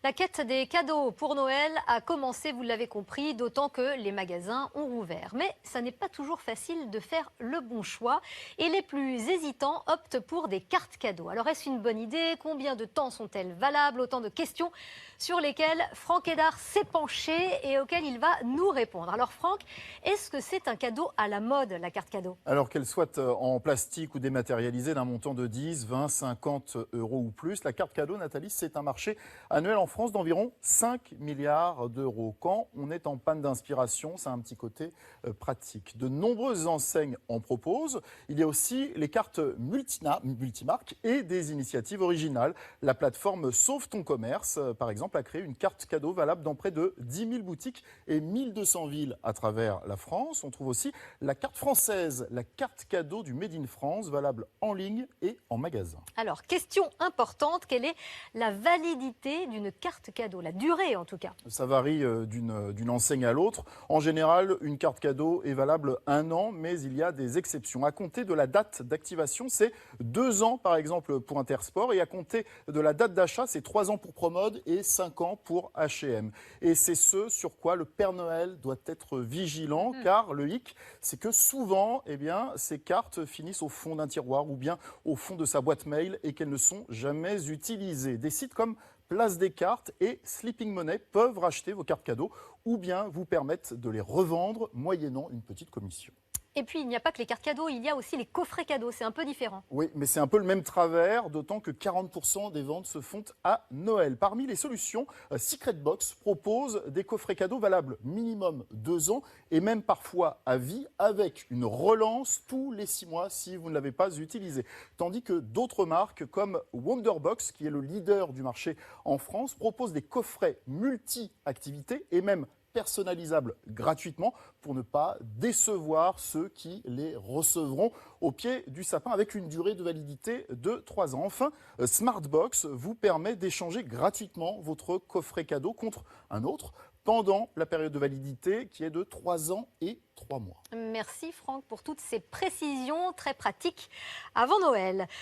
La quête des cadeaux pour Noël a commencé, vous l'avez compris, d'autant que les magasins ont rouvert. Mais ça n'est pas toujours facile de faire le bon choix et les plus hésitants optent pour des cartes cadeaux. Alors est-ce une bonne idée? Combien de temps sont-elles valables? Autant de questions sur lesquelles Franck Hédard s'est penché et auxquelles il va nous répondre. Alors Franck, est-ce que c'est un cadeau à la mode, la carte cadeau? Alors qu'elle soit en plastique ou dématérialisée d'un montant de 10, 20, 50 euros ou plus, la carte cadeau, Nathalie, c'est un marché annuel en France d'environ 5 milliards d'euros. Quand on est en panne d'inspiration, ça a un petit côté pratique. De nombreuses enseignes en proposent. Il y a aussi les cartes multimarques et des initiatives originales. La plateforme Sauve ton commerce, par exemple, a créé une carte cadeau valable dans près de 10 000 boutiques et 1200 villes à travers la France. On trouve aussi la carte française, la carte cadeau du Made in France, valable en ligne et en magasin. Alors, question importante, quelle est la validité d'une carte cadeau? La durée en tout cas. Ça varie d'une enseigne à l'autre. En général, une carte cadeau est valable 1 an, mais il y a des exceptions. À compter de la date d'activation, c'est 2 ans par exemple pour Intersport, et à compter de la date d'achat, c'est 3 ans pour Promode et 5 ans pour H&M. Et c'est ce sur quoi le Père Noël doit être vigilant, car le hic, c'est que souvent, ces cartes finissent au fond d'un tiroir ou bien au fond de sa boîte mail et qu'elles ne sont jamais utilisées. Des sites comme Place des cartes et Sleeping Money peuvent racheter vos cartes cadeaux ou bien vous permettre de les revendre moyennant une petite commission. Et puis, il n'y a pas que les cartes cadeaux, il y a aussi les coffrets cadeaux, c'est un peu différent. Oui, mais c'est un peu le même travers, d'autant que 40% des ventes se font à Noël. Parmi les solutions, Secret Box propose des coffrets cadeaux valables minimum 2 ans et même parfois à vie, avec une relance tous les 6 mois si vous ne l'avez pas utilisé. Tandis que d'autres marques comme Wonderbox, qui est le leader du marché en France, proposent des coffrets multi-activités et même personnalisables gratuitement pour ne pas décevoir ceux qui les recevront au pied du sapin avec une durée de validité de 3 ans. Enfin, Smartbox vous permet d'échanger gratuitement votre coffret cadeau contre un autre pendant la période de validité qui est de 3 ans et 3 mois. Merci Franck pour toutes ces précisions très pratiques avant Noël.